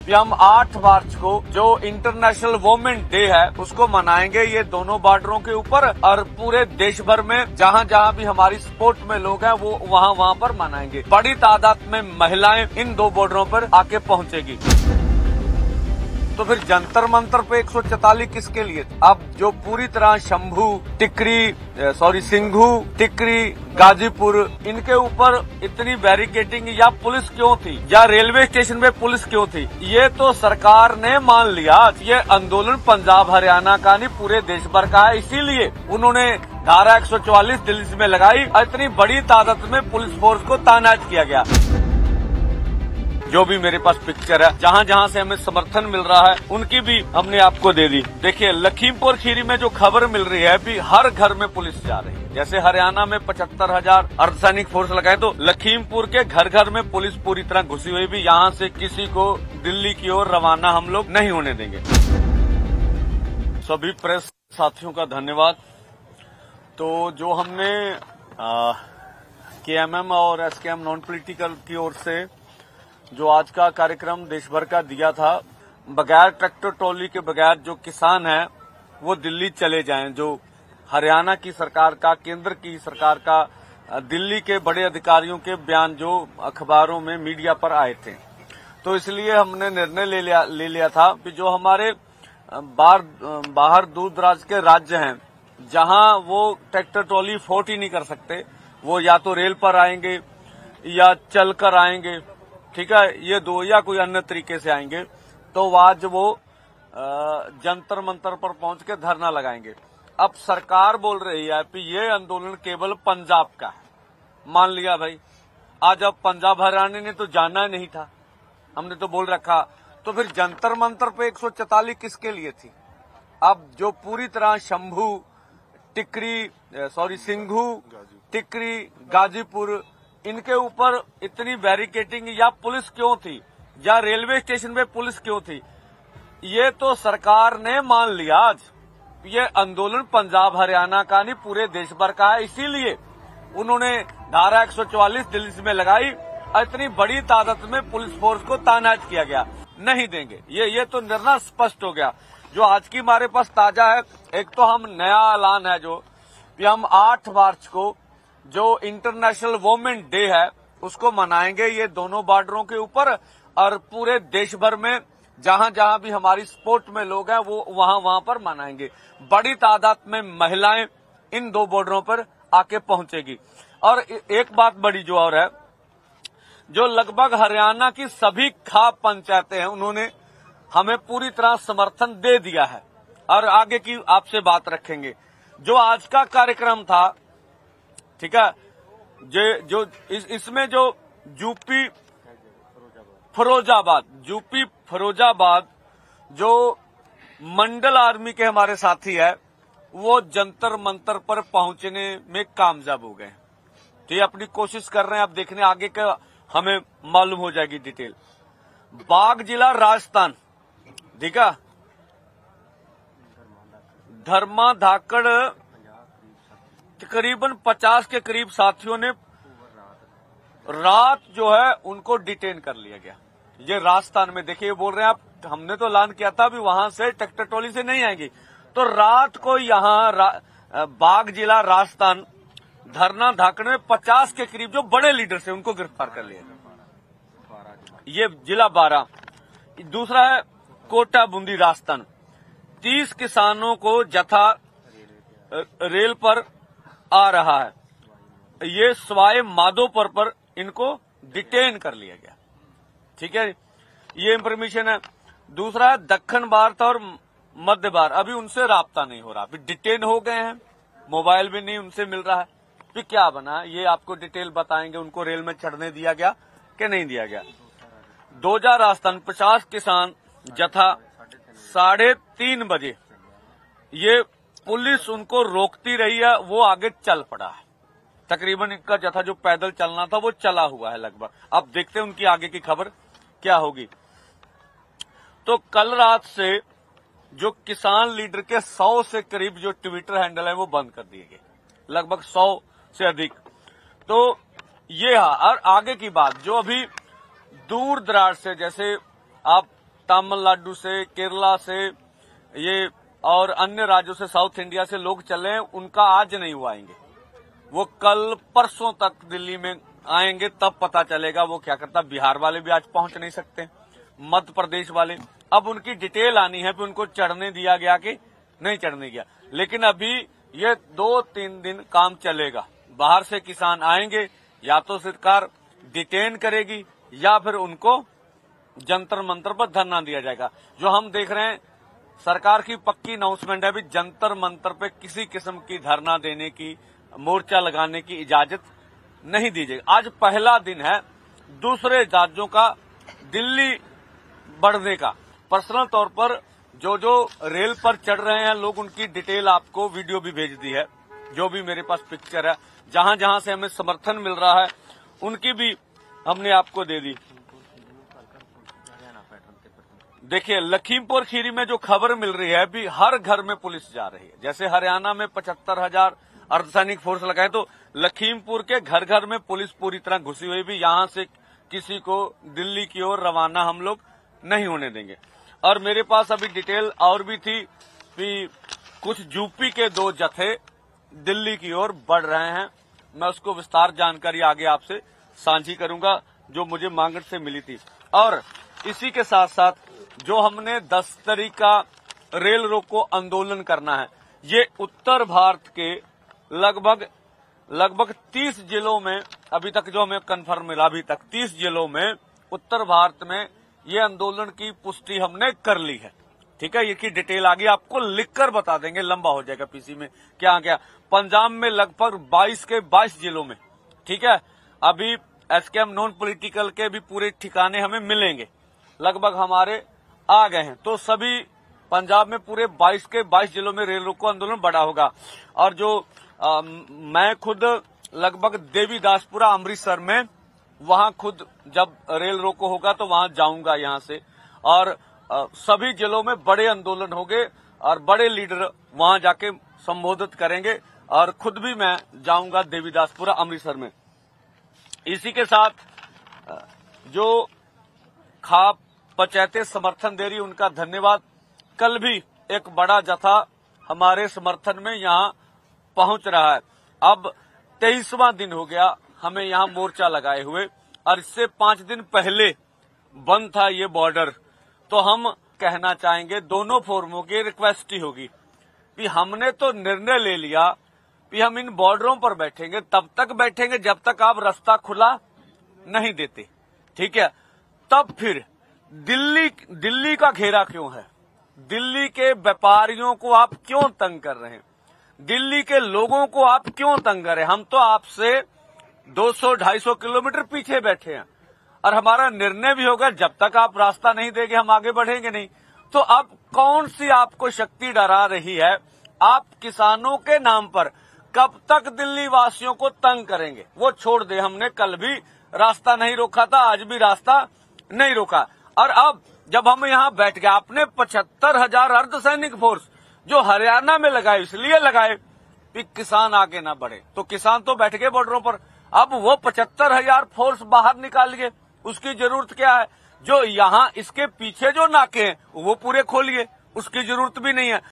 कि हम 8 मार्च को जो इंटरनेशनल वुमेन डे है उसको मनाएंगे ये दोनों बॉर्डरों के ऊपर, और पूरे देश भर में जहाँ जहाँ भी हमारी सपोर्ट में लोग हैं वो वहाँ पर मनाएंगे। बड़ी तादाद में महिलाएं इन दो बॉर्डरों पर आके पहुँचेगी। तो फिर जंतर मंतर पे 144 किसके लिए? अब जो पूरी तरह शंभू, सिंघू, टिकरी, गाजीपुर, इनके ऊपर इतनी बैरिकेडिंग या पुलिस क्यों थी, या रेलवे स्टेशन पे पुलिस क्यों थी? ये तो सरकार ने मान लिया। ये आंदोलन पंजाब हरियाणा का नहीं, पूरे देश भर का है, इसीलिए उन्होंने धारा 144 दिल्ली में लगाई और इतनी बड़ी तादाद में पुलिस फोर्स को तैनात किया गया। जो भी मेरे पास पिक्चर है, जहाँ जहाँ से हमें समर्थन मिल रहा है, उनकी भी हमने आपको दे दी। देखिए, लखीमपुर खीरी में जो खबर मिल रही है भी हर घर में पुलिस जा रही है। जैसे हरियाणा में 75,000 अर्धसैनिक फोर्स लगाए, तो लखीमपुर के घर घर में पुलिस पूरी तरह घुसी हुई भी। यहाँ से किसी को दिल्ली की ओर रवाना हम लोग नहीं होने देंगे। सभी प्रेस साथियों का धन्यवाद। तो जो हमने KMM और SKM नॉन पॉलिटिकल की ओर से जो आज का कार्यक्रम देश भर का दिया था, बगैर ट्रैक्टर ट्रॉली के बगैर जो किसान हैं वो दिल्ली चले जाएं। जो हरियाणा की सरकार का, केंद्र की सरकार का, दिल्ली के बड़े अधिकारियों के बयान जो अखबारों में मीडिया पर आए थे, तो इसलिए हमने निर्णय ले लिया था कि जो हमारे बाहर दूर दराज के राज्य हैं जहां वो ट्रैक्टर ट्रॉली अफोर्ड ही नहीं कर सकते, वो या तो रेल पर आएंगे या चलकर आएंगे, ठीक है, ये दो या कोई अन्य तरीके से आएंगे, तो आज वो जंतर मंतर पर पहुंच के धरना लगाएंगे। अब सरकार बोल रही है कि ये आंदोलन केवल पंजाब का है। मान लिया भाई, आज अब पंजाब हरियाणा ने तो जाना नहीं था, हमने तो बोल रखा, तो फिर जंतर मंतर पे 144 किसके लिए थी? अब जो पूरी तरह शंभू, सिंघू, टिकरी, गाजीपुर, इनके ऊपर इतनी बैरिकेडिंग या पुलिस क्यों थी, या रेलवे स्टेशन पे पुलिस क्यों थी? ये तो सरकार ने मान लिया। आज ये आंदोलन पंजाब हरियाणा का नहीं, पूरे देश भर का है, इसीलिए उन्होंने धारा 144 दिल्ली में लगाई और इतनी बड़ी तादाद में पुलिस फोर्स को तैनात किया गया। नहीं देंगे, ये तो निर्णय स्पष्ट हो गया। जो आज की हमारे पास ताजा है, एक तो हम नया ऐलान है जो कि हम 8 मार्च को जो इंटरनेशनल वुमेन डे है उसको मनाएंगे ये दोनों बॉर्डरों के ऊपर, और पूरे देश भर में जहाँ जहाँ भी हमारी सपोर्ट में लोग हैं वो वहाँ पर मनाएंगे। बड़ी तादाद में महिलाएं इन दो बॉर्डरों पर आके पहुंचेगी। और एक बात बड़ी जो और है, जो लगभग हरियाणा की सभी खाप पंचायतें हैं उन्होंने हमें पूरी तरह समर्थन दे दिया है, और आगे की आपसे बात रखेंगे। जो आज का कार्यक्रम था, ठीक है, इसमें जो यूपी फिरोजाबाद जो मंडल आर्मी के हमारे साथी है वो जंतर मंतर पर पहुंचने में कामयाब हो गए। तो ये अपनी कोशिश कर रहे हैं, अब देखने आगे का हमें मालूम हो जाएगी डिटेल। बाग जिला राजस्थान, ठीक है, धर्मा धाकड़ तकरीबन 50 के करीब साथियों ने रात जो है उनको डिटेन कर लिया गया। ये राजस्थान में, देखिए बोल रहे हैं आप, हमने तो ऐलान किया था भी वहां से ट्रैक्टर ट्रॉली से नहीं आएंगी, तो रात को यहाँ बाग जिला राजस्थान धरना धाकड़ में 50 के करीब जो बड़े लीडर से उनको गिरफ्तार कर लिया। ये जिला 12। दूसरा है कोटा बूंदी राजस्थान, 30 किसानों को जत्था रेल पर आ रहा है, ये सवाई माधोपुर पर इनको डिटेन कर लिया गया। ठीक है, ये इंफॉर्मेशन है। दूसरा है दक्षिण भारत और मध्य भारत, अभी उनसे राब्ता नहीं हो रहा, अभी डिटेन हो गए हैं, मोबाइल भी नहीं उनसे मिल रहा है। फिर क्या बना ये आपको डिटेल बताएंगे, उनको रेल में चढ़ने दिया गया कि नहीं दिया गया। 2000 राजस्थान 50 किसान जत्था 3:30 बजे, ये पुलिस उनको रोकती रही है, वो आगे चल पड़ा है। तकरीबन इनका जत्था जो पैदल चलना था वो चला हुआ है लगभग। अब देखते हैं उनकी आगे की खबर क्या होगी। तो कल रात से जो किसान लीडर के 100 से करीब जो ट्विटर हैंडल है वो बंद कर दिए गए, लगभग 100 से अधिक। तो ये और आगे की बात, जो अभी दूर दराज से, जैसे आप तमिलनाडु से, केरला से, ये और अन्य राज्यों से, साउथ इंडिया से लोग चले हैं, उनका आज नहीं वो आएंगे, वो कल परसों तक दिल्ली में आएंगे, तब पता चलेगा वो क्या करता। बिहार वाले भी आज पहुंच नहीं सकते, मध्य प्रदेश वाले। अब उनकी डिटेल आनी है कि उनको चढ़ने दिया गया कि नहीं चढ़ने गया। लेकिन अभी ये 2-3 दिन काम चलेगा। बाहर से किसान आएंगे, या तो सरकार डिटेन करेगी या फिर उनको जंतर मंतर पर धरना दिया जाएगा। जो हम देख रहे हैं, सरकार की पक्की अनाउंसमेंट है, अभी जंतर मंतर पे किसी किस्म की धरना देने की, मोर्चा लगाने की इजाजत नहीं दी जाएगी। आज पहला दिन है दूसरे राज्यों का दिल्ली बढ़ने का। पर्सनल तौर पर जो जो रेल पर चढ़ रहे हैं लोग, उनकी डिटेल आपको वीडियो भी भेज दी है, जो भी मेरे पास पिक्चर है, जहां जहां से हमें समर्थन मिल रहा है उनकी भी हमने आपको दे दी। देखिए, लखीमपुर खीरी में जो खबर मिल रही है, अभी हर घर में पुलिस जा रही है। जैसे हरियाणा में 75,000 अर्धसैनिक फोर्स लगाए, तो लखीमपुर के घर घर में पुलिस पूरी तरह घुसी हुई भी। यहां से किसी को दिल्ली की ओर रवाना हम लोग नहीं होने देंगे। और मेरे पास अभी डिटेल और भी थी कि कुछ यूपी के 2 जत्थे दिल्ली की ओर बढ़ रहे हैं। मैं उसको विस्तार जानकारी आगे आपसे साझी करूंगा, जो मुझे मांगट से मिली थी। और इसी के साथ साथ जो हमने 10 तारीख का रेल रोको आंदोलन करना है, ये उत्तर भारत के लगभग 30 जिलों में, अभी तक जो हमें कन्फर्म मिला, अभी तक 30 जिलों में उत्तर भारत में ये आंदोलन की पुष्टि हमने कर ली है। ठीक है, ये की डिटेल आगे आपको लिखकर बता देंगे, लंबा हो जाएगा पीसी में क्या क्या। पंजाब में लगभग 22 के 22 जिलों में, ठीक है, अभी एसकेएम नॉन पॉलिटिकल के भी पूरे ठिकाने हमें मिलेंगे, लगभग हमारे आ गए हैं। तो सभी पंजाब में पूरे 22 के 22 जिलों में रेल रोको आंदोलन बड़ा होगा। और जो मैं खुद लगभग देवीदासपुरा अमृतसर में, वहां खुद जब रेल रोको होगा तो वहां जाऊंगा यहां से। और सभी जिलों में बड़े आंदोलन होंगे और बड़े लीडर वहां जाके संबोधित करेंगे, और खुद भी मैं जाऊंगा देवीदासपुरा अमृतसर में। इसी के साथ जो खाप पंचायतें समर्थन दे रही, उनका धन्यवाद। कल भी एक बड़ा जत्था हमारे समर्थन में यहां पहुंच रहा है। अब 23वां दिन हो गया हमें यहां मोर्चा लगाए हुए, और इससे 5 दिन पहले बंद था ये बॉर्डर। तो हम कहना चाहेंगे, दोनों फोरमों की रिक्वेस्ट ही होगी कि हमने तो निर्णय ले लिया कि हम इन बॉर्डरों पर बैठेंगे, तब तक बैठेंगे जब तक आप रास्ता खुला नहीं देते। ठीक है, तब फिर दिल्ली का घेरा क्यों है? दिल्ली के व्यापारियों को आप क्यों तंग कर रहे हैं? दिल्ली के लोगों को आप क्यों तंग कर रहे हैं? हम तो आपसे 200-250 किलोमीटर पीछे बैठे हैं, और हमारा निर्णय भी होगा जब तक आप रास्ता नहीं देंगे हम आगे बढ़ेंगे नहीं। तो अब कौन सी आपको शक्ति डरा रही है? आप किसानों के नाम पर कब तक दिल्ली वासियों को तंग करेंगे? वो छोड़ दे, हमने कल भी रास्ता नहीं रोका था, आज भी रास्ता नहीं रोका। और अब जब हम यहाँ बैठ गए, आपने 75,000 अर्धसैनिक फोर्स जो हरियाणा में लगाए, इसलिए लगाए कि किसान आगे ना बढ़े। तो किसान तो बैठ गए बॉर्डरों पर, अब वो 75,000 फोर्स बाहर निकालिए, उसकी जरूरत क्या है? जो यहाँ इसके पीछे जो नाके हैं वो पूरे खोलिए, उसकी जरूरत भी नहीं है।